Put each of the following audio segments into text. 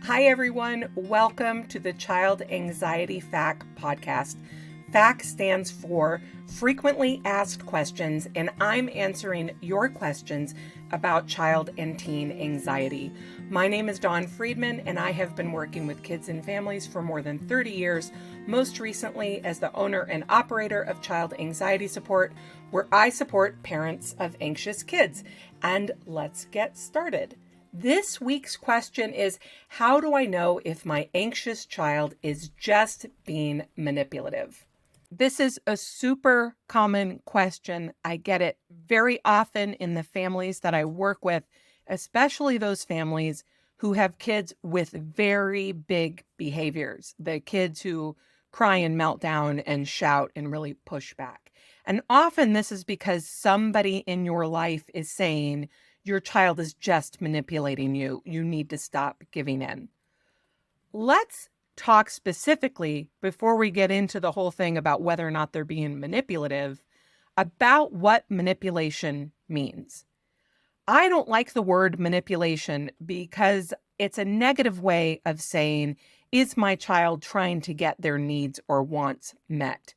Hi, everyone. Welcome to the Child Anxiety FAQ podcast. FAQ stands for Frequently Asked Questions, and I'm answering your questions about child and teen anxiety. My name is Dawn Friedman, and I have been working with kids and families for more than 30 years, most recently as the owner and operator of Child Anxiety Support, where I support parents of anxious kids. And let's get started. This week's question is, how do I know if my anxious child is just being manipulative? This is a super common question. I get it very often in the families that I work with, especially those families who have kids with very big behaviors, the kids who cry and melt down and shout and really push back. And often this is because somebody in your life is saying, your child is just manipulating you. You need to stop giving in. Let's talk specifically, before we get into the whole thing about whether or not they're being manipulative, about what manipulation means. I don't like the word manipulation because it's a negative way of saying, is my child trying to get their needs or wants met?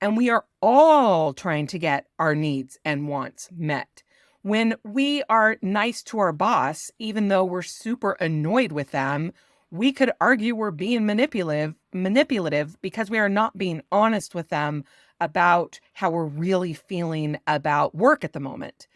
And we are all trying to get our needs and wants met. When we are nice to our boss, even though we're super annoyed with them, we could argue we're being manipulative because we are not being honest with them about how we're really feeling about work at the moment.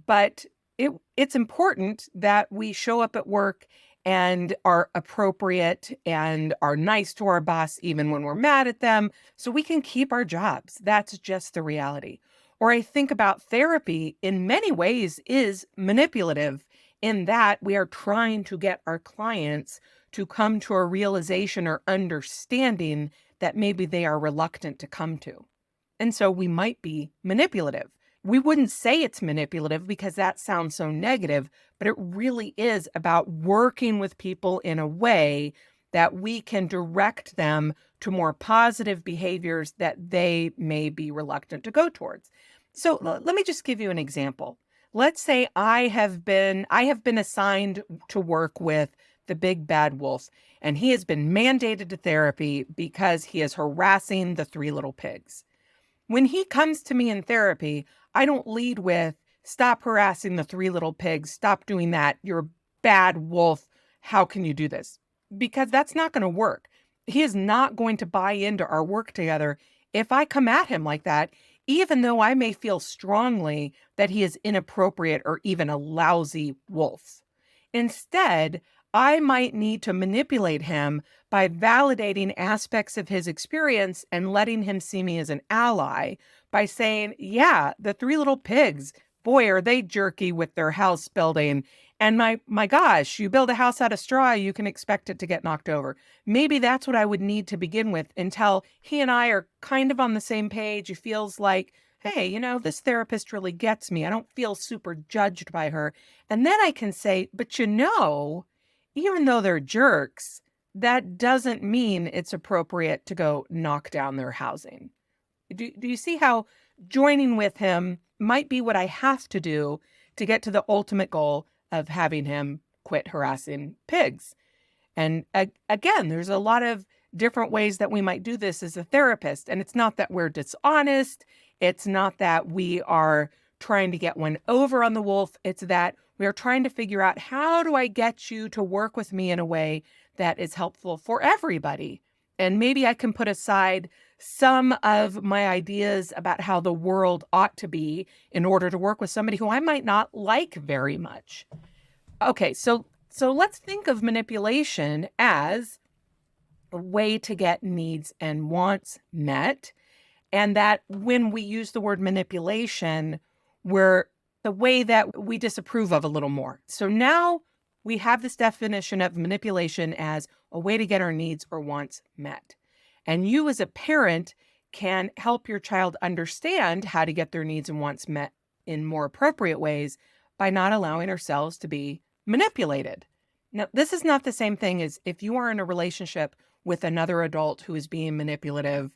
But it's important that we show up at work and are appropriate and are nice to our boss even when we're mad at them, so we can keep our jobs. That's just the reality. Or I think about therapy in many ways is manipulative in that we are trying to get our clients to come to a realization or understanding that maybe they are reluctant to come to. And so we might be manipulative. We wouldn't say it's manipulative because that sounds so negative, but it really is about working with people in a way that we can direct them to more positive behaviors that they may be reluctant to go towards. So let me just give you an example. Let's say I have been assigned to work with the big bad wolf, and he has been mandated to therapy because he is harassing the three little pigs. When he comes to me in therapy, I don't lead with, stop harassing the three little pigs, stop doing that, you're a bad wolf, how can you do this? Because that's not going to work. He is not going to buy into our work together if I come at him like that, even though I may feel strongly that he is inappropriate or even a lousy wolf. Instead, I might need to manipulate him by validating aspects of his experience and letting him see me as an ally by saying, yeah, the three little pigs, boy, are they jerky with their house building. And my gosh, you build a house out of straw, you can expect it to get knocked over. Maybe that's what I would need to begin with until he and I are kind of on the same page. It feels like, hey, this therapist really gets me. I don't feel super judged by her. And then I can say, but even though they're jerks, that doesn't mean it's appropriate to go knock down their housing. Do you see how joining with him might be what I have to do to get to the ultimate goal of having him quit harassing pigs? And again, there's a lot of different ways that we might do this as a therapist. And it's not that we're dishonest. It's not that we are trying to get one over on the wolf. It's that we are trying to figure out, how do I get you to work with me in a way that is helpful for everybody? And maybe I can put aside some of my ideas about how the world ought to be in order to work with somebody who I might not like very much. Okay, so let's think of manipulation as a way to get needs and wants met. And that when we use the word manipulation, we're the way that we disapprove of a little more. So now we have this definition of manipulation as a way to get our needs or wants met. And you as a parent can help your child understand how to get their needs and wants met in more appropriate ways by not allowing ourselves to be manipulated. Now, this is not the same thing as if you are in a relationship with another adult who is being manipulative.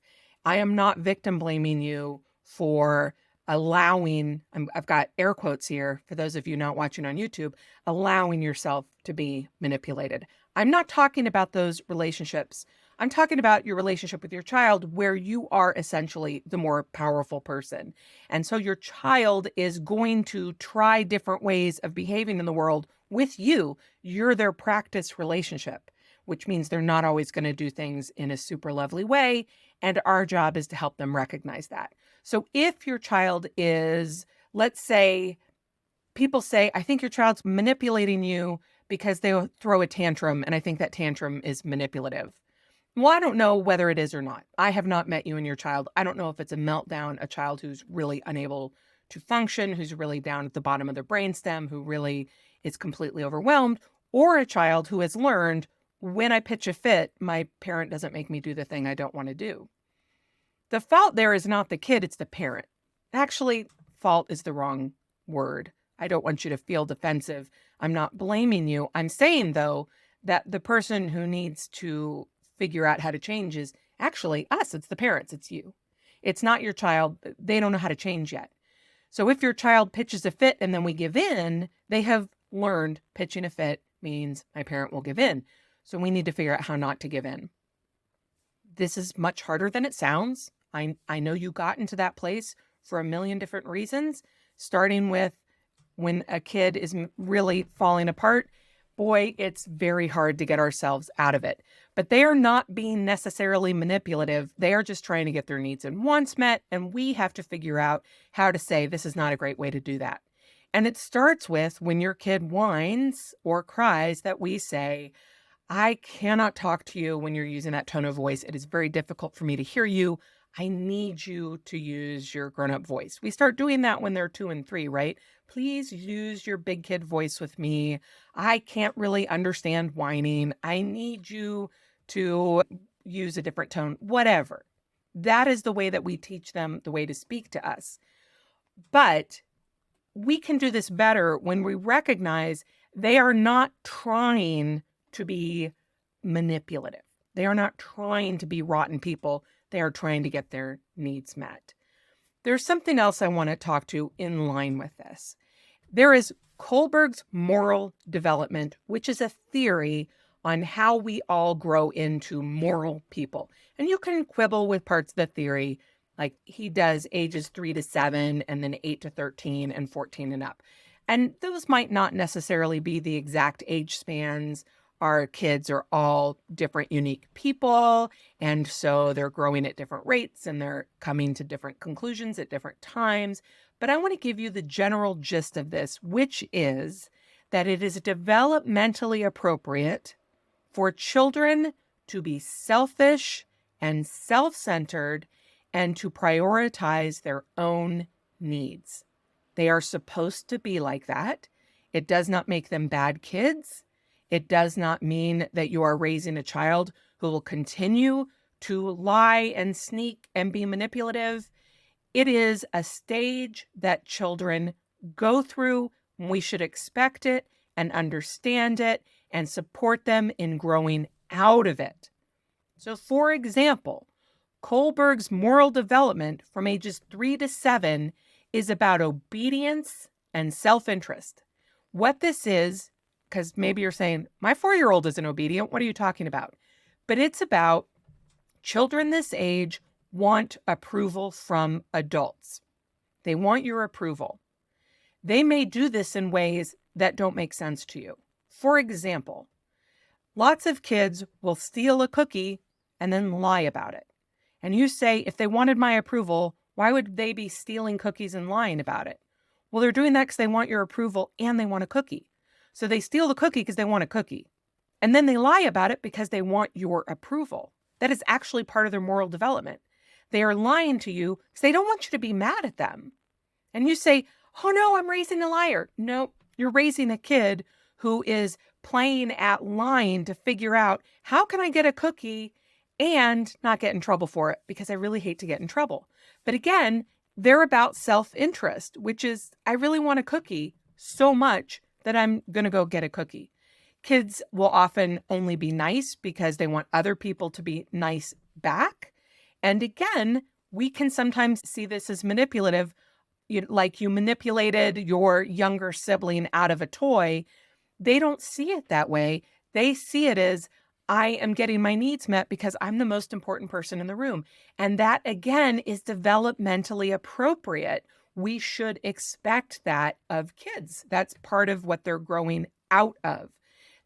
I am not victim blaming you for allowing, I've got air quotes here for those of you not watching on YouTube, allowing yourself to be manipulated. I'm not talking about those relationships. I'm talking about your relationship with your child where you are essentially the more powerful person. And so your child is going to try different ways of behaving in the world with you. You're their practice relationship, which means they're not always going to do things in a super lovely way. And our job is to help them recognize that. So if your child is, let's say, people say, I think your child's manipulating you because they will throw a tantrum, and I think that tantrum is manipulative. Well, I don't know whether it is or not. I have not met you and your child. I don't know if it's a meltdown, a child who's really unable to function, who's really down at the bottom of their brainstem, who really is completely overwhelmed, or a child who has learned, when I pitch a fit, my parent doesn't make me do the thing I don't want to do. The fault there is not the kid, it's the parent. Actually, fault is the wrong word. I don't want you to feel defensive. I'm not blaming you. I'm saying, though, that the person who needs to figure out how to change is actually us. It's the parents. It's you. It's not your child. They don't know how to change yet. So if your child pitches a fit and then we give in, they have learned pitching a fit means my parent will give in. So we need to figure out how not to give in. This is much harder than it sounds. I know you got into that place for a million different reasons, starting with when a kid is really falling apart. Boy, it's very hard to get ourselves out of it. But they are not being necessarily manipulative. They are just trying to get their needs and wants met. And we have to figure out how to say, this is not a great way to do that. And it starts with when your kid whines or cries that we say, I cannot talk to you when you're using that tone of voice. It is very difficult for me to hear you. I need you to use your grown-up voice. We start doing that when they're 2 and 3, right? Please use your big kid voice with me. I can't really understand whining. I need you to use a different tone, whatever. That is the way that we teach them the way to speak to us. But we can do this better when we recognize they are not trying to be manipulative. They are not trying to be rotten people. They are trying to get their needs met. There's something else I want to talk to in line with this. There is Goldbergs moral development, which is a theory on how we all grow into moral people. And you can quibble with parts of the theory, like he does ages 3 to 7 and then 8 to 13 and 14 and up. And those might not necessarily be the exact age spans. Our kids are all different, unique people. And so they're growing at different rates and they're coming to different conclusions at different times. But I want to give you the general gist of this, which is that it is developmentally appropriate for children to be selfish and self-centered and to prioritize their own needs. They are supposed to be like that. It does not make them bad kids. It does not mean that you are raising a child who will continue to lie and sneak and be manipulative. It is a stage that children go through. We should expect it and understand it and support them in growing out of it. So, for example, Goldberg's moral development from ages 3 to 7 is about obedience and self-interest. What this is, because maybe you're saying, my 4-year-old isn't obedient. What are you talking about? But it's about children this age want approval from adults. They want your approval. They may do this in ways that don't make sense to you. For example, lots of kids will steal a cookie and then lie about it. And you say, if they wanted my approval, why would they be stealing cookies and lying about it? Well, they're doing that because they want your approval and they want a cookie. So they steal the cookie because they want a cookie. And then they lie about it because they want your approval. That is actually part of their moral development. They are lying to you because they don't want you to be mad at them. And you say, oh no, I'm raising a liar. No, you're raising a kid who is playing at lying to figure out, how can I get a cookie and not get in trouble for it? Because I really hate to get in trouble. But again, they're about self-interest, which is, I really want a cookie so much that I'm going to go get a cookie. Kids will often only be nice because they want other people to be nice back. And again, we can sometimes see this as manipulative, like you manipulated your younger sibling out of a toy. They don't see it that way. They see it as, I am getting my needs met because I'm the most important person in the room. And that, again, is developmentally appropriate. We should expect that of kids. That's part of what they're growing out of.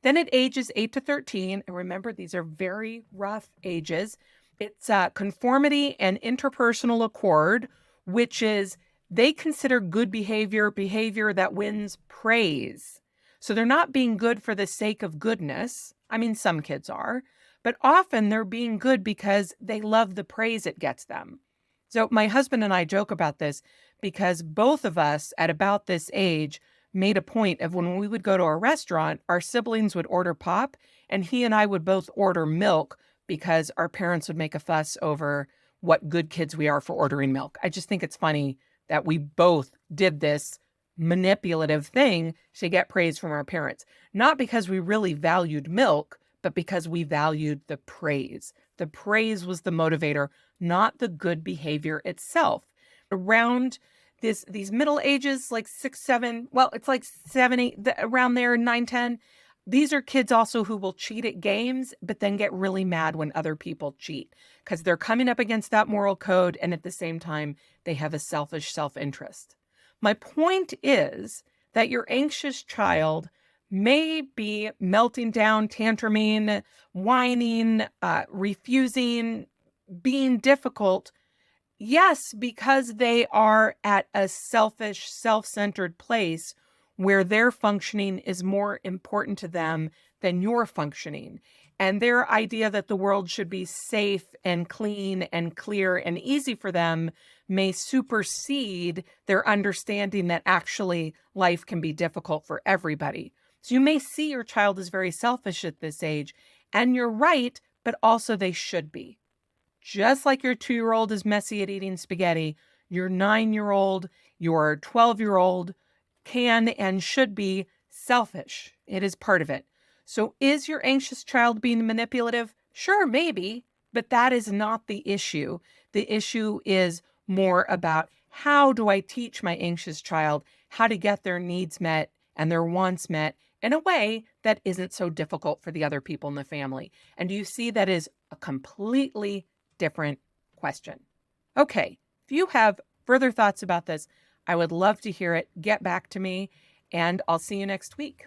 Then at ages 8 to 13, and remember, these are very rough ages, it's conformity and interpersonal accord, which is they consider good behavior that wins praise. So they're not being good for the sake of goodness. I mean, some kids are, but often they're being good because they love the praise it gets them. So my husband and I joke about this because both of us at about this age made a point of when we would go to a restaurant, our siblings would order pop and he and I would both order milk because our parents would make a fuss over what good kids we are for ordering milk. I just think it's funny that we both did this manipulative thing to get praise from our parents, not because we really valued milk, but because we valued the praise. The praise was the motivator, not the good behavior itself. Around these middle ages, like 6, 7, well, it's like 7, 8, around there, 9, 10. These are kids also who will cheat at games, but then get really mad when other people cheat because they're coming up against that moral code. And at the same time, they have a selfish self-interest. My point is that your anxious child may be melting down, tantruming, whining, refusing, being difficult. Yes, because they are at a selfish, self-centered place where their functioning is more important to them than your functioning. And their idea that the world should be safe and clean and clear and easy for them may supersede their understanding that actually life can be difficult for everybody. So you may see your child as very selfish at this age, and you're right, but also they should be. Just like your 2-year-old is messy at eating spaghetti, your 9-year-old, your 12-year-old can and should be selfish. It is part of it. So is your anxious child being manipulative? Sure, maybe, but that is not the issue. The issue is more about how do I teach my anxious child how to get their needs met and their wants met in a way that isn't so difficult for the other people in the family. And do you see that is a completely different question? Okay, if you have further thoughts about this, I would love to hear it. Get back to me, and I'll see you next week.